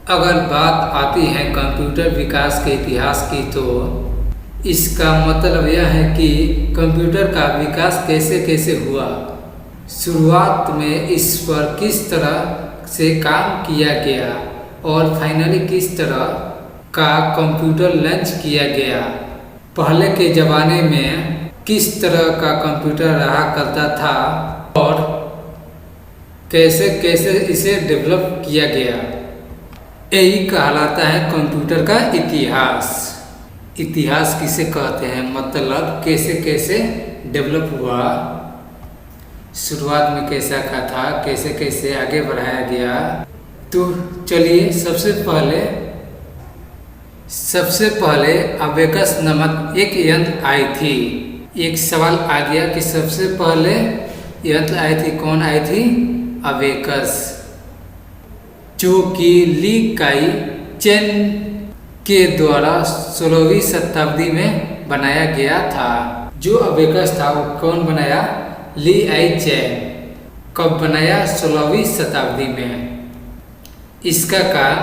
अगर बात आती है कंप्यूटर विकास के इतिहास की तो इसका मतलब यह है कि कंप्यूटर का विकास कैसे कैसे हुआ, शुरुआत में इस पर किस तरह से काम किया गया और फाइनली किस तरह का कंप्यूटर लॉन्च किया गया। पहले के ज़माने में किस तरह का कंप्यूटर रहा करता था और कैसे कैसे इसे डेवलप किया गया। यही कहलाता है कंप्यूटर का इतिहास। इतिहास किसे कहते हैं, मतलब कैसे कैसे डेवलप हुआ, शुरुआत में कैसा का था, कैसे कैसे आगे बढ़ाया गया। तो चलिए सबसे पहले अबेकस नामक एक यंत्र आई थी। एक सवाल आ गया कि सबसे पहले यंत्र आई थी, कौन आई थी? अबेकस, जो कि ली काई चेन के द्वारा 16वीं शताब्दी में बनाया गया था। जो अबेकस था वो कौन बनाया? ली आई चेन। कब बनाया? 16वीं शताब्दी में। इसका काम,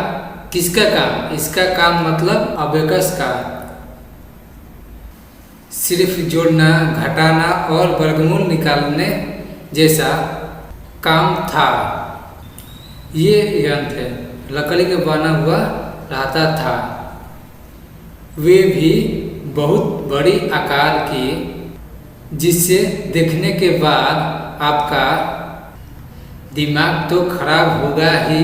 किसका काम? इसका काम मतलब अबेकस का सिर्फ जोड़ना, घटाना और वर्गमूल निकालने जैसा काम था। ये यंत्र लकड़ी के बना हुआ रहता था, वे भी बहुत बड़ी आकार की, जिससे देखने के बाद आपका दिमाग तो खराब होगा ही,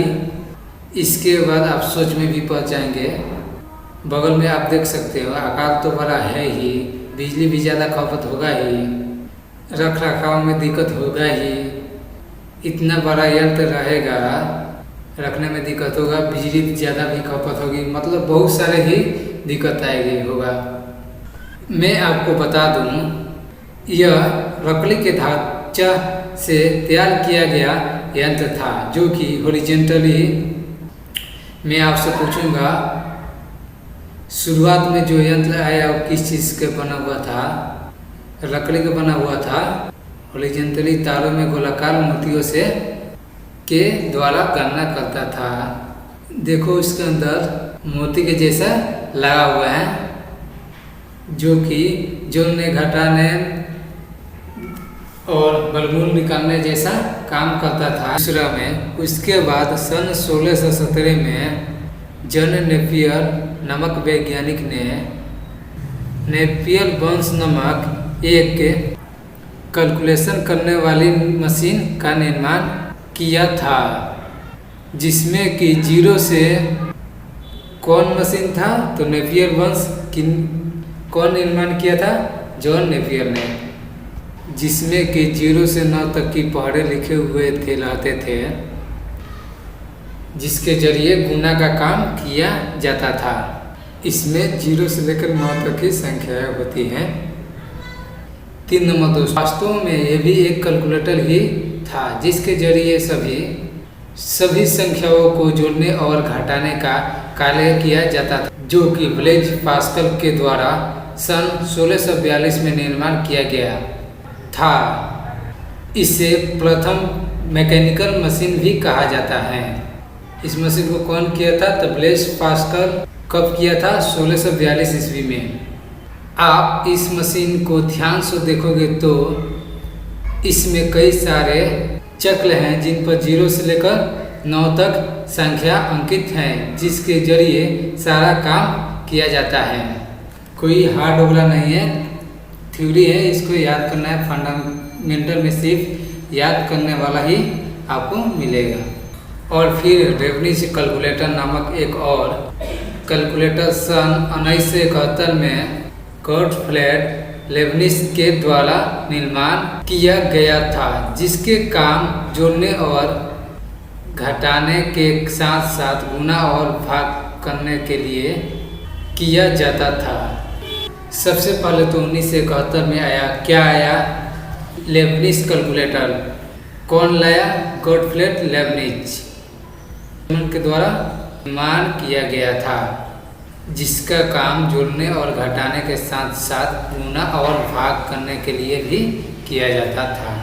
इसके बाद आप सोच में भी पहुंच जाएंगे। बगल में आप देख सकते हो, आकार तो बड़ा है ही, बिजली भी ज़्यादा खपत होगा ही, रख रखाव में दिक्कत होगा ही। इतना बड़ा यंत्र रहेगा, रखने में दिक्कत होगा, बिजली ज़्यादा भी खपत होगी, मतलब बहुत सारे ही दिक्कत आएगी होगा। मैं आपको बता दूं, यह लकड़ी के ढांचा से तैयार किया गया यंत्र था, जो कि हॉरिजॉन्टली। मैं आपसे पूछूंगा, शुरुआत में जो यंत्र आया वो किस चीज़ के बना हुआ था? लकड़ी का बना हुआ था। हॉरिजॉन्टली तारों में गोलाकार मोतियों से के द्वारा गणना करता था। देखो इसके अंदर मोती के जैसा लगा हुआ है, जो कि जोड़ने, घटाने और वर्गमूल निकालने जैसा काम करता था। दूसरा में उसके बाद सन 1617 में जॉन नेपियर नामक वैज्ञानिक ने नेपियर बॉन्स नामक एक कैलकुलेशन करने वाली मशीन का निर्माण किया था, जिसमें कि जीरो से, कौन मशीन था? तो नेपियर बॉन्स की कौन निर्माण किया था? जॉन नेपियर ने, जिसमें कि 0 से 9 तक की पहाड़े लिखे हुए थे रहते थे, जिसके जरिए गुणा का काम किया जाता था। इसमें 0 से लेकर 9 तक की संख्याएं होती हैं। 3 नंबर दोस्त, वास्तव में यह भी एक कैलकुलेटर ही था, जिसके जरिए सभी संख्याओं को जोड़ने और घटाने का कार्य किया जाता था, जो कि ब्लेज पास्कल के द्वारा सन 1642 में निर्माण किया गया था। इसे प्रथम मैकेनिकल मशीन भी कहा जाता है। इस मशीन को कौन किया था? तो ब्लेज पास्कल। कब किया था? 1642 ईस्वी में। आप इस मशीन को ध्यान से देखोगे तो इसमें कई सारे चक्र हैं, जिन पर 0 से लेकर 9 तक संख्या अंकित हैं, जिसके जरिए सारा काम किया जाता है। कोई हार्ड वगैरह नहीं है, थ्योरी है, इसको याद करना है। फंडामेंटल में सिर्फ याद करने वाला ही आपको मिलेगा। और फिर लेबनिज कैलकुलेटर नामक एक और कैलकुलेटर सन 1971 में गॉटफ्रेड लेबनिज के द्वारा निर्माण किया गया था, जिसके काम जोड़ने और घटाने के साथ साथ गुणा और भाग करने के लिए किया जाता था। सबसे पहले तो 1971 में आया, क्या आया? Lebanese calculator. कौन लाया? गॉटफ्रेड लेबनिज के द्वारा निर्माण किया गया था, जिसका काम जोड़ने और घटाने के साथ साथ गुणा और भाग करने के लिए भी किया जाता था।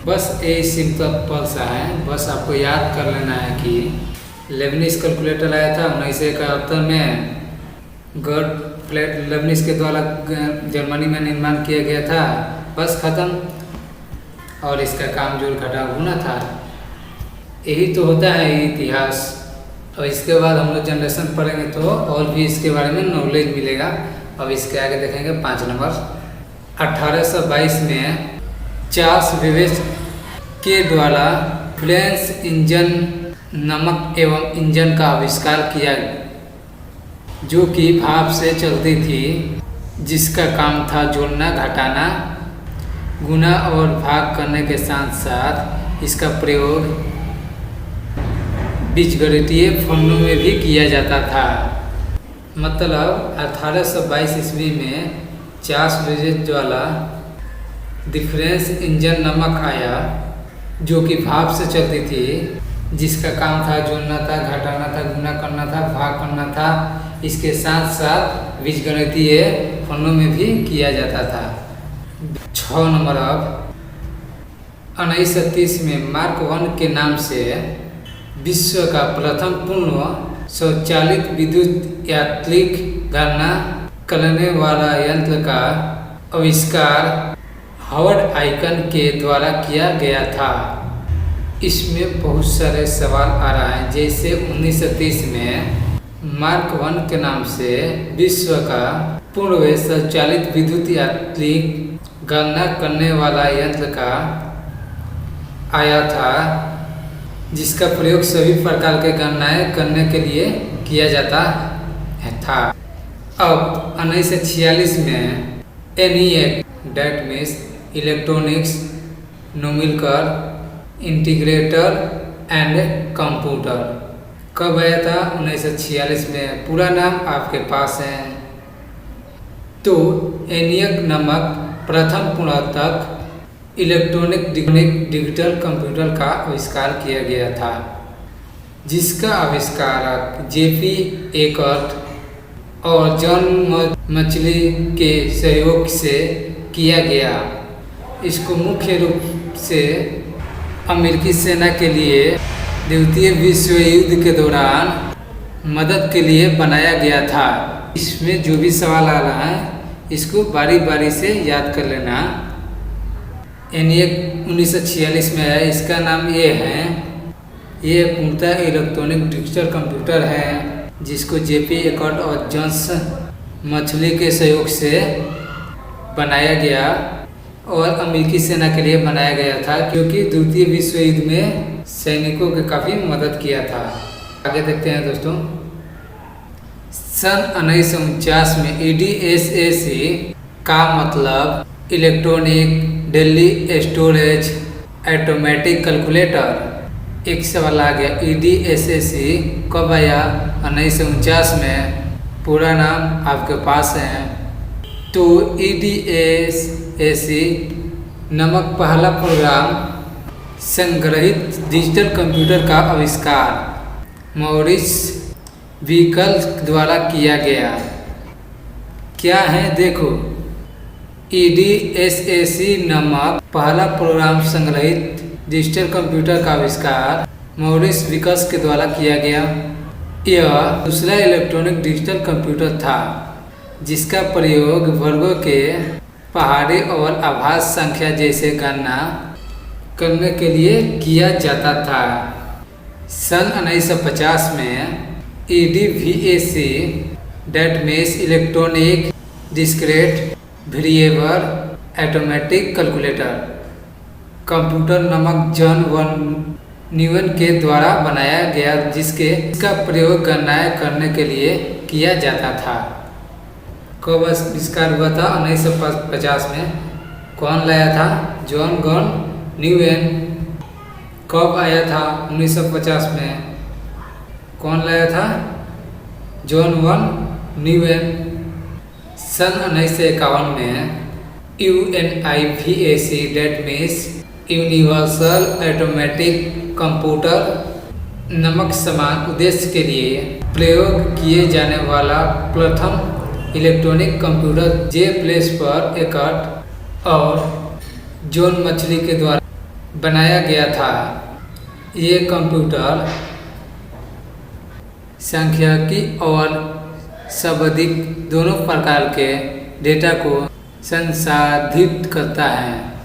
बस यही सिंपल सा है, बस आपको याद कर लेना है कि लेबनिज कैलकुलेटर आया था 1971 में। गर्ट लेबनिज के द्वारा जर्मनी में निर्माण किया गया था। बस खत्म। और इसका काम जोड़ घटाव गुना था। यही तो होता है इतिहास। और इसके बाद हम लोग जनरेशन पढ़ेंगे तो और भी इसके बारे में नॉलेज मिलेगा। अब इसके आगे देखेंगे 5 नंबर। 1822 में चार्ल्स बेबेज के द्वारा फ्लैश इंजन नमक एवं इंजन का आविष्कार किया, जो कि भाप से चलती थी, जिसका काम था जोड़ना, घटाना, गुना और भाग करने के साथ साथ इसका प्रयोग बीजगणितीय फंडों में भी किया जाता था। मतलब 1822 ईस्वी में चार्ल्स बेबेज द्वारा डिफरेंस इंजन नमक आया, जो कि भाप से चलती थी, जिसका काम था जोड़ना था, घटाना था, गुना करना था, भाग करना था। इसके साथ साथ बीजगणितीय फंडों में भी किया जाता था। 6 नंबर। अब 1930 में मार्क 1 के नाम से विश्व का प्रथम पूर्ण स्वचालित विद्युत यांत्रिक गणना करने वाला यंत्र का आविष्कार हार्वर्ड आइकन के द्वारा किया गया था। इसमें बहुत सारे सवाल आ रहा है। जैसे 1930 में मार्क 1 के नाम से विश्व का पूर्ण स्वचालित विद्युत यांत्रिक गणना करने वाला यंत्र का आया था, जिसका प्रयोग सभी प्रकार के गणनाएं करने के लिए किया जाता था। अब 1946 में ENIAC that means electronics numerical integrator and computer कब आया था? 1946 में। पूरा नाम आपके पास है। तो ENIAC नामक प्रथम पूर्णतः इलेक्ट्रॉनिक डिजिटल कंप्यूटर का आविष्कार किया गया था, जिसका आविष्कारक JP एकर्ट और जॉन मचली के सहयोग से किया गया। इसको मुख्य रूप से अमेरिकी सेना के लिए द्वितीय विश्व युद्ध के दौरान मदद के लिए बनाया गया था। इसमें जो भी सवाल आ रहा है इसको बारी बारी से याद कर लेना। ENIAC 1946 में है। इसका नाम ये है, ये पूर्णतः इलेक्ट्रॉनिक डिजिटल कंप्यूटर है, जिसको JP एकर्ट और जॉन्स मछली के सहयोग से बनाया गया और अमेरिकी सेना के लिए बनाया गया था, क्योंकि द्वितीय विश्व युद्ध में सैनिकों की काफ़ी मदद किया था। आगे देखते हैं दोस्तों। सन 1949 में EDSAC का मतलब electronic daily storage automatic calculator. एक सवाल आ गया, EDSAC कब आया? 1949 में। पूरा नाम आपके पास है। तो EDSAC नामक पहला प्रोग्राम संग्रहित डिजिटल कंप्यूटर का आविष्कार मॉरिस व्हीकल द्वारा किया गया। क्या है देखो, EDSAC नामक पहला प्रोग्राम संग्रहित डिजिटल कंप्यूटर का आविष्कार मॉरिस विकस के द्वारा किया गया। यह दूसरा इलेक्ट्रॉनिक डिजिटल कंप्यूटर था, जिसका प्रयोग वर्गों के पहाड़ी और आभास संख्या जैसे गणना करने के लिए किया जाता था। सन 1950 में EDVAC that means electronic discrete variable automatic calculator computer नामक जॉन न्यूमैन के द्वारा बनाया गया, जिसका प्रयोग गणनाएं करने के लिए किया जाता था। कब आविष्कार हुआ था? 1950 में। कौन लाया था? John Newman. कब आया था? 1950 में। कौन लाया था? John Newman. सन 1951 में UNIVAC that means universal automatic computer नामक समान उद्देश्य के लिए प्रयोग किए जाने वाला प्रथम इलेक्ट्रॉनिक कंप्यूटर जे प्लेसपर एकर्ट और जॉन मछली के द्वारा बनाया गया था। ये कंप्यूटर सांख्यिकी और शाब्दिक दोनों प्रकार के डेटा को संसाधित करता है।